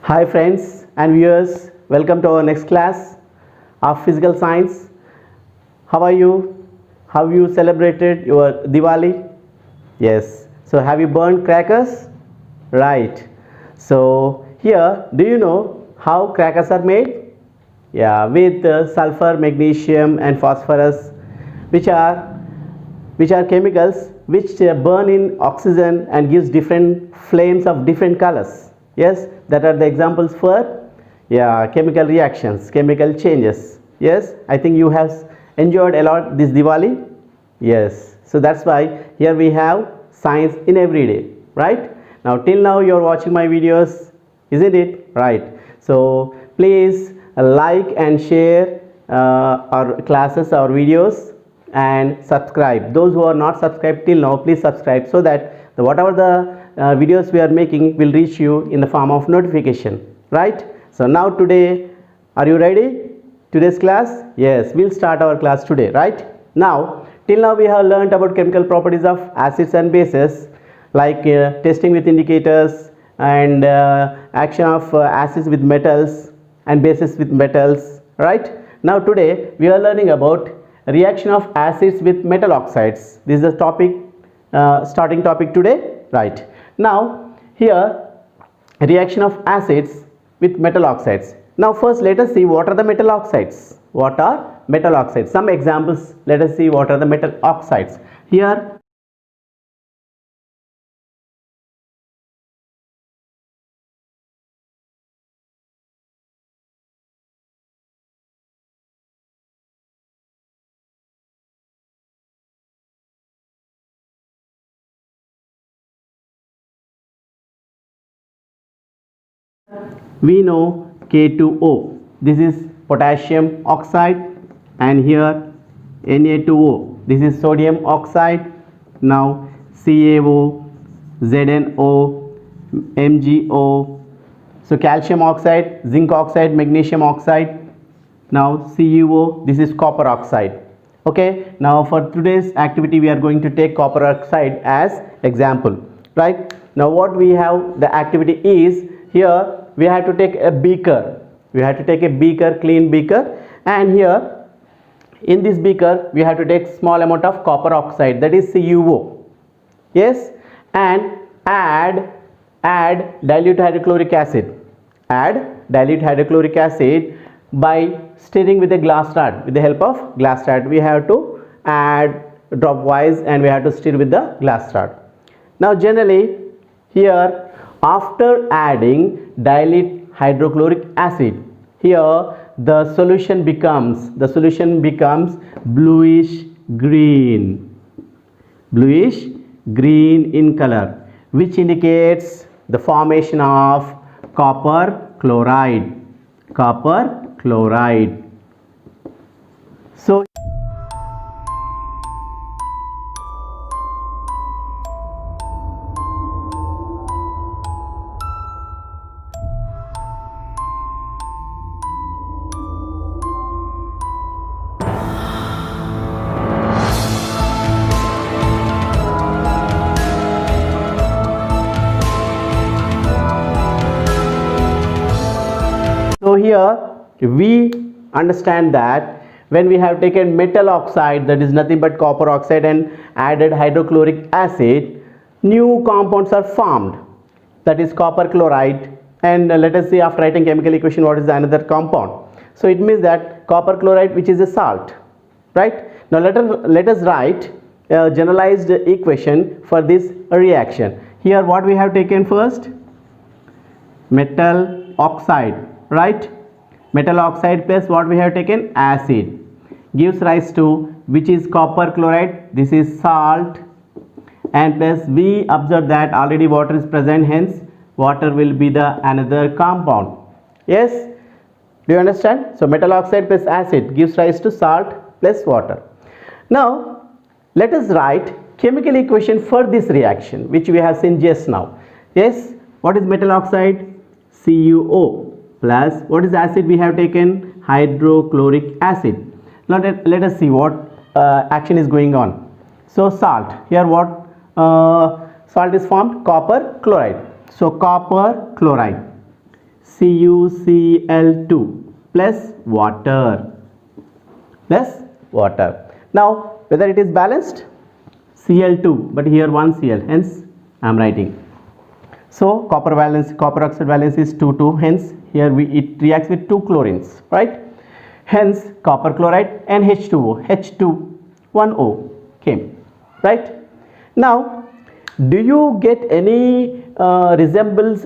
Hi friends and viewers, welcome to our next class of physical science. How are you? How you celebrated your Diwali? Yes. So have you burned crackers? Right. So here, do you know how crackers are made? Yeah, with sulfur, magnesium and phosphorus, which are chemicals which burn in oxygen and gives different flames of different colors. Yes, that are the examples for chemical reactions, chemical changes. Yes, I think you have enjoyed a lot this Diwali. Yes, so that's why here we have science in every day, right? Now till now you are watching my videos, isn't it? Right. So please like and share our classes, our videos, and subscribe. Those who are not subscribed till now, please subscribe so that whatever the videos we are making will reach you in the form of notification, right? So now today, are you ready? Today's class? Yes, we'll start our class today, right? Now till now we have learned about chemical properties of acids and bases, like testing with indicators and action of acids with metals and bases with metals, right? Now today we are learning about reaction of acids with metal oxides. This is the topic, starting topic today, right? Now here, reaction of acids with metal oxides. Now first let us see what are the metal oxides. What are metal oxides? Some examples, let us see what are the metal oxides. Here we know K2O, this is potassium oxide, and here Na2O, this is sodium oxide. Now CaO, ZnO, MgO, so calcium oxide, zinc oxide, magnesium oxide. Now CuO, this is copper oxide. Okay, now for today's activity we are going to take copper oxide as example, right? Now what we have, the activity is, here we have to take a beaker, clean beaker, and here in this beaker we have to take small amount of copper oxide, that is CuO. Yes, and add dilute hydrochloric acid, by stirring with a glass rod. With the help of glass rod we have to add drop wise and we have to stir with the glass rod. Now generally here, after adding dilute hydrochloric acid, here the solution becomes bluish green in color, which indicates the formation of copper chloride. So here we understand that when we have taken metal oxide, that is nothing but copper oxide, and added hydrochloric acid, new compounds are formed, that is copper chloride. And let us see, after writing chemical equation, what is the another compound. So it means that copper chloride, which is a salt, right? Now let us write a generalized equation for this reaction. Here what we have taken first, metal oxide, right? Metal oxide plus what we have taken, acid, gives rise to, which is copper chloride, this is salt, and plus we observe that already water is present, hence water will be the another compound. Yes, do you understand? So metal oxide plus acid gives rise to salt plus water. Now let us write chemical equation for this reaction, which we have seen just now. Yes, what is metal oxide? CuO plus what is acid we have taken, hydrochloric acid. Now let us see what action is going on. So salt, here what salt is formed, copper chloride. So copper chloride, CuCl2 plus water. Now whether it is balanced, Cl2, but here one Cl, hence I am writing. So copper oxide valence is 2, hence here it reacts with 2 chlorines, right? Hence copper chloride and H2O, one O came, right? Now do you get any resemblance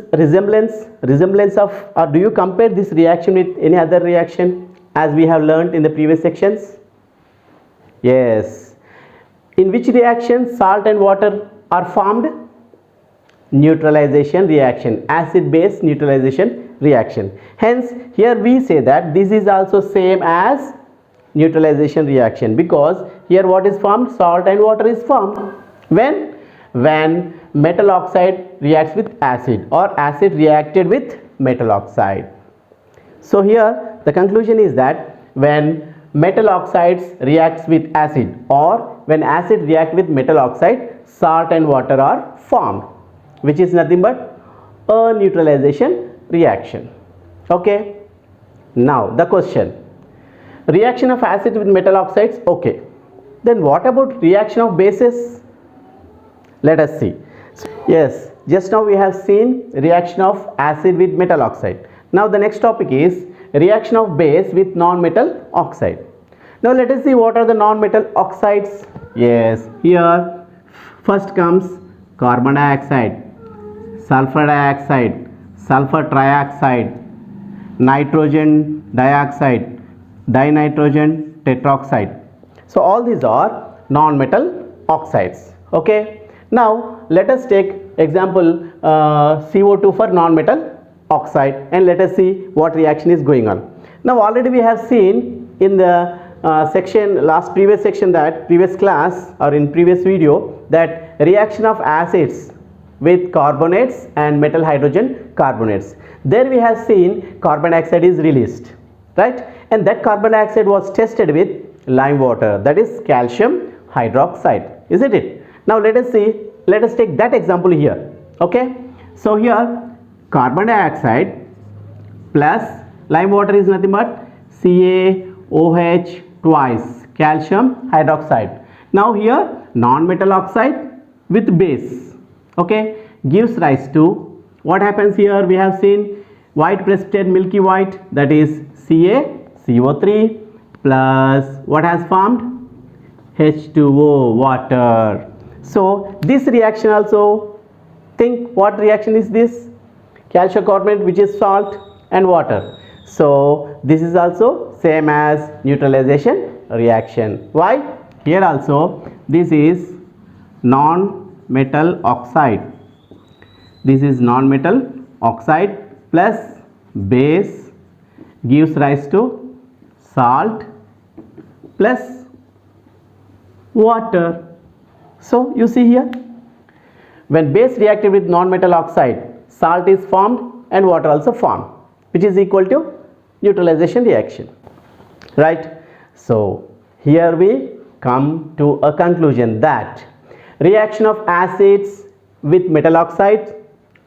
of, or do you compare this reaction with any other reaction as we have learned in the previous sections? Yes. In which reaction salt and water are formed? Neutralization reaction, acid base neutralization reaction. Hence here we say that this is also same as neutralization reaction, because here what is formed? Salt and water is formed. When metal oxide reacts with acid, or acid reacted with metal oxide. So here the conclusion is that when metal oxides reacts with acid, or when acid react with metal oxide, salt and water are formed, which is nothing but a neutralization reaction. Okay. Now the question, reaction of acid with metal oxides, okay. Then what about reaction of bases? Let us see. Yes, just now we have seen reaction of acid with metal oxide. Now the next topic is reaction of base with non-metal oxide. Now let us see what are the non-metal oxides. Yes, here first comes carbon dioxide, sulfur dioxide, sulfur trioxide, nitrogen dioxide, dinitrogen tetroxide. So all these are non-metal oxides. Okay. Now let us take example CO2 for non-metal oxide, and let us see what reaction is going on. Now already we have seen in the previous class or in previous video, that reaction of acids with carbonates and metal hydrogen carbonates. There we have seen carbon dioxide is released, right? And that carbon dioxide was tested with lime water, that is calcium hydroxide, isn't it? Now let us take that example here. Okay, so here carbon dioxide plus lime water is nothing but CaOH twice, calcium hydroxide. Now here non-metal oxide with base, okay, gives rise to what happens here. We have seen white precipitate, milky white, that is CaCO3 plus what has formed? H2O, water. So this reaction also, think what reaction is this? Calcium carbonate, which is salt, and water. So this is also same as neutralization reaction. Why? Here also this is non-metal oxide. This is non-metal oxide plus base gives rise to salt plus water. So you see here, when base reacted with non-metal oxide, salt is formed and water also formed, which is equal to neutralization reaction, right? So here we come to a conclusion that reaction of acids with metal oxides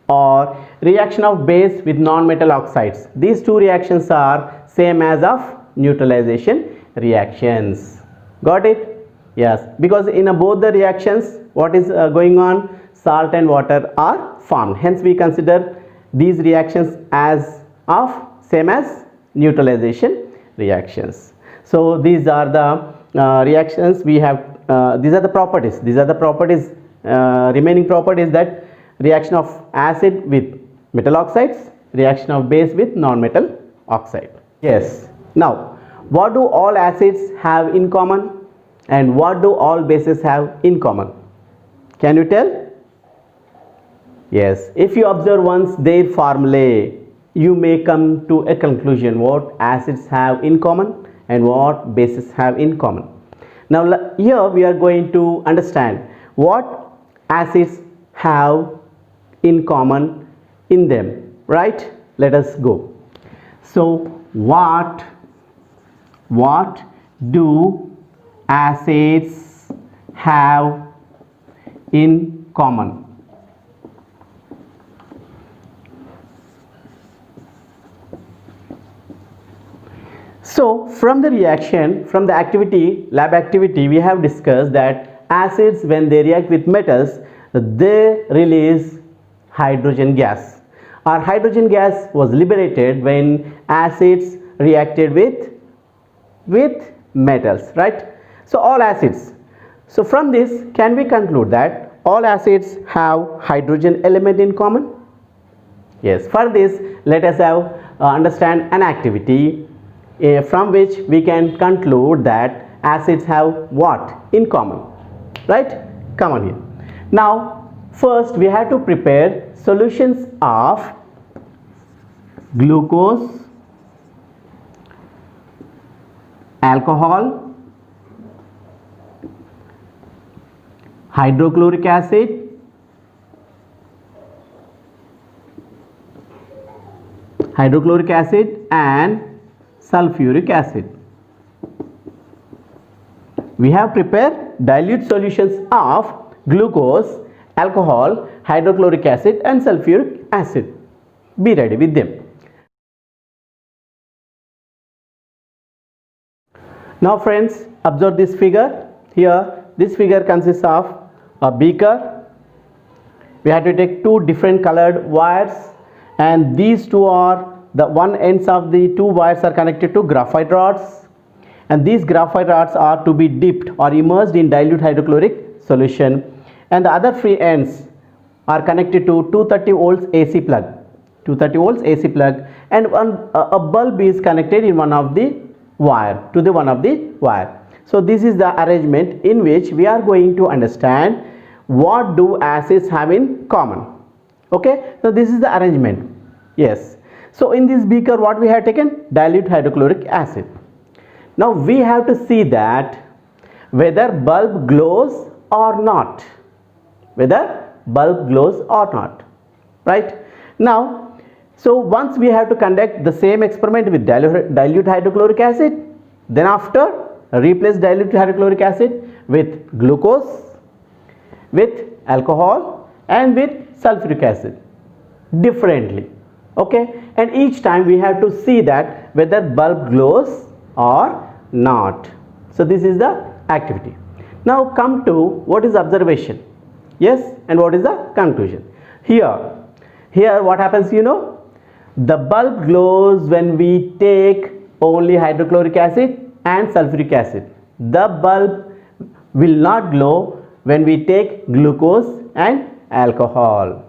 or reaction of base with non-metal oxides, these two reactions are same as of neutralization reactions. Got it? Yes, because in both the reactions what is going on? Salt and water are formed. Hence we consider these reactions as of same as neutralization reactions. So these are the reactions we have. These are the properties. Remaining properties, that reaction of acid with metal oxides, reaction of base with non-metal oxide. Yes. Now what do all acids have in common? And what do all bases have in common? Can you tell? Yes, if you observe once their formulae, you may come to a conclusion what acids have in common and what bases have in common. Now here we are going to understand what acids have in common in them, right? Let us go. So what do acids have in common? So from the reaction, from the activity, lab activity, we have discussed that acids, when they react with metals, they release hydrogen gas. Our hydrogen gas was liberated when acids reacted with metals, right? So all acids. So from this, can we conclude that all acids have hydrogen element in common? Yes. For this, let us have understand an activity from which we can conclude that acids have what in common, right? Come on here. Now first we have to prepare solutions of glucose, alcohol, hydrochloric acid, and sulfuric acid. We have prepared dilute solutions of glucose, alcohol, hydrochloric acid and sulfuric acid. Be ready with them. Now friends, observe this figure. Here this figure consists of a beaker. We have to take two different colored wires, and these two are the one ends of the two wires are connected to graphite rods, and these graphite rods are to be dipped or immersed in dilute hydrochloric solution, and the other free ends are connected to 230 volts AC plug, 230 volts AC plug, and a bulb is connected in one of the wire to the one of the wire. So this is the arrangement in which we are going to understand what do acids have in common. Okay, so this is the arrangement. Yes. So in this beaker, what we have taken? Dilute hydrochloric acid. Now we have to see that whether bulb glows or not, whether bulb glows or not, right? Now, so once we have to conduct the same experiment with dilute hydrochloric acid, then after replace dilute hydrochloric acid with glucose, with alcohol and with sulfuric acid differently. Okay, and each time we have to see that whether bulb glows or not. So this is the activity. Now come to what is observation, yes, and what is the conclusion. Here what happens, you know, the bulb glows when we take only hydrochloric acid and sulfuric acid. The bulb will not glow when we take glucose and alcohol.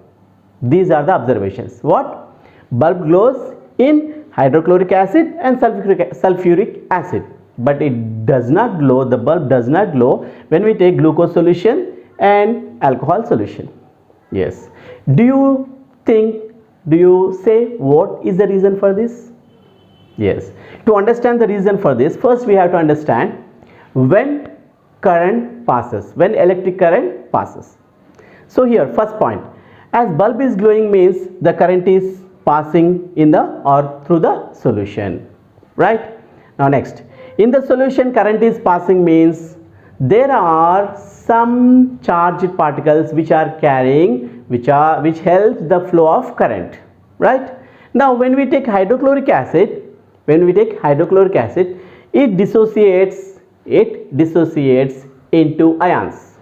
These are the observations. What? Bulb glows in hydrochloric acid and sulfuric acid, but it does not glow, the bulb does not glow when we take glucose solution and alcohol solution. Yes. Do you say what is the reason for this? Yes. To understand the reason for this, first we have to understand when current passes, when electric current passes. So here, first point, as bulb is glowing means the current is passing in the or through the solution, right? Now next, in the solution current is passing means there are some charged particles which are carrying, which helps the flow of current, right? Now when we take hydrochloric acid, it dissociates into ions.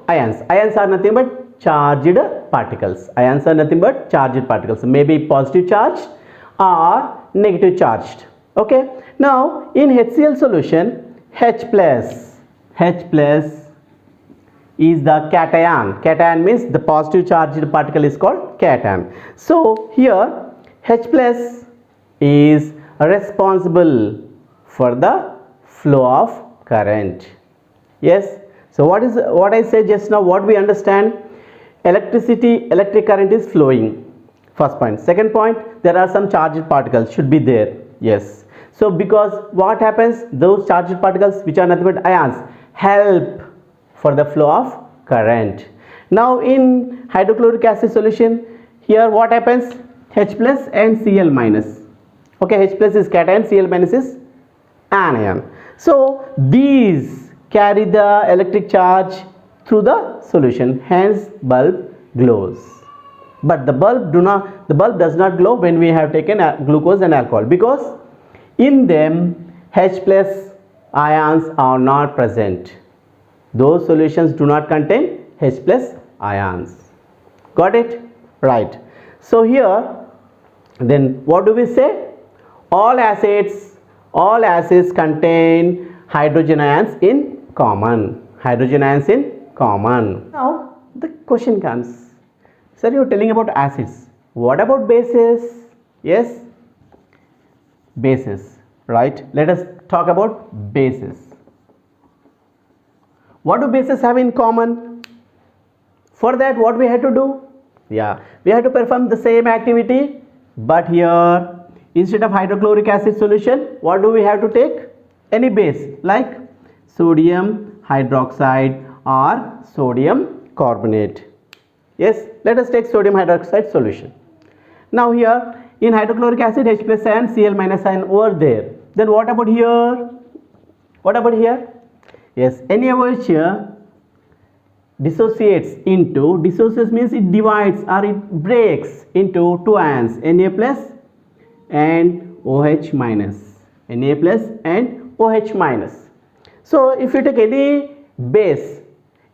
Ions are nothing but charged particles. Ions are nothing but charged particles, maybe positive charged or negative charged. Okay. Now in HCl solution, H plus is the cation. Cation means the positive charged particle is called cation. So here H plus is responsible for the flow of current. Yes. So what I said just now, what we understand, electric current is flowing. First point. Second point, there are some charged particles should be there. Yes. So because what happens, those charged particles which are nothing but ions help for the flow of current. Now in hydrochloric acid solution, here what happens, H plus and Cl minus. Okay, H plus is cation, Cl minus is anion. So these carry the electric charge through the solution, hence bulb glows. But the bulb does not glow when we have taken glucose and alcohol, because In them H plus ions are not present. Those solutions do not contain H plus ions. Got it? Right. So here then what do we say? All acids contain hydrogen ions in common. Hydrogen ions in common. Now the question comes, sir, you are telling about acids. What about bases? Yes, bases, right? Let us talk about bases. What do bases have in common? For that, what we had to do? Yeah, we had to perform the same activity, but here instead of hydrochloric acid solution, what do we have to take? Any base like sodium hydroxide or sodium carbonate. Yes, let us take sodium hydroxide solution. Now here in hydrochloric acid H plus ion, Cl minus ion over there. Then what about here? What about here? Yes, NaOH here dissociates means it divides or it breaks into two ions, Na plus and OH minus. Na plus and OH minus. So if you take any base,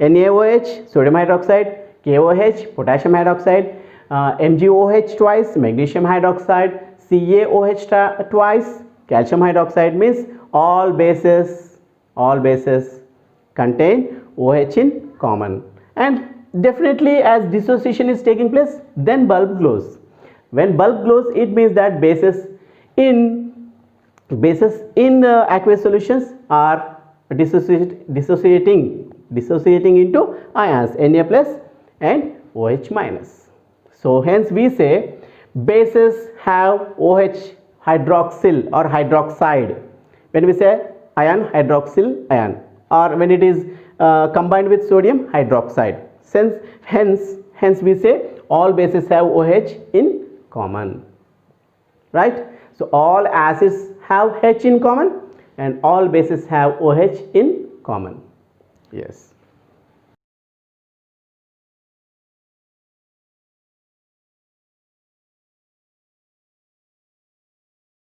NaOH, sodium hydroxide, KOH, potassium hydroxide, MgOH twice, magnesium hydroxide, CaOH twice, calcium hydroxide, means all bases contain OH in common. And definitely as dissociation is taking place, then bulb glows. When bulb glows, it means that bases in aqueous solutions are dissociating into ions, Na plus and OH minus. So hence we say bases have OH hydroxyl or hydroxide. When we say ion, hydroxyl ion, or when it is combined with sodium, hydroxide. Hence we say all bases have OH in common, right? So all acids have H in common and all bases have OH in common. Yes.